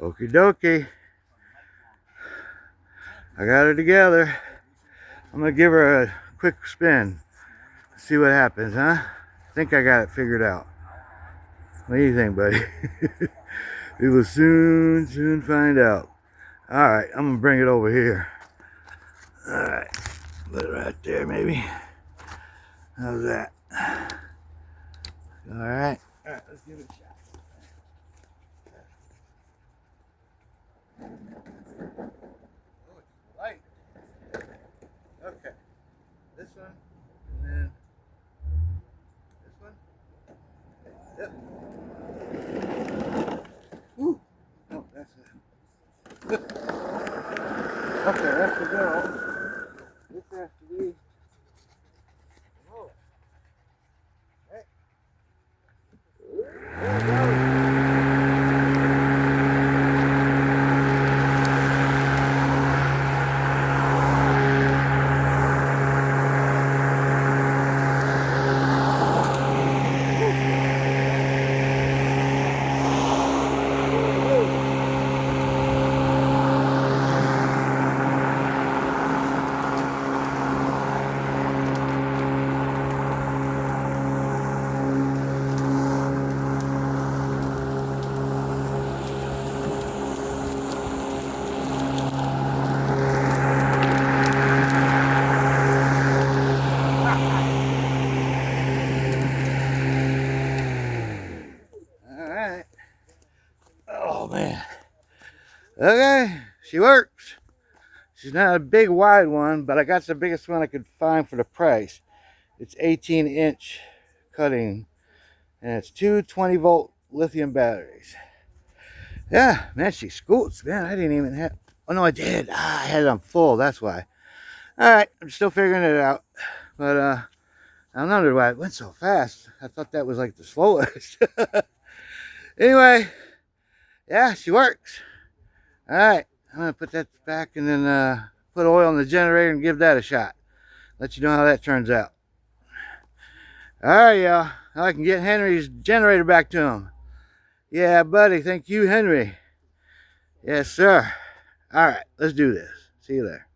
Okie dokie. I got her together. I'm gonna give her a quick spin. See what happens, huh? I think I got it figured out. What do you think, buddy? We will soon find out. All right, I'm gonna bring it over here. All right, put it right there, maybe. How's that? All right, let's give it a shot. Oh, it's light. Okay, this one, and then this one. Yep. Ooh, no, that's it. Okay, that's the girl. This has to be. Oh. Hey. There we go. Alright. Oh man. Okay, she works. She's not a big wide one, but I got the biggest one I could find for the price. It's 18-inch cutting, and it's two 20-volt lithium batteries. Yeah, man, she scoots. Man, I didn't even have. Oh no, I did. I had it on full. That's why. All right, I'm still figuring it out, but I wondered why it went so fast. I thought that was like the slowest. Anyway, yeah, she works. All right, I'm gonna put that back and then put oil in the generator and give that a shot. Let you know how that turns out. All right, y'all. Now I can get Henry's generator back to him. Yeah, buddy. Thank you, Henry. Yes, sir. All right, let's do this. See you there.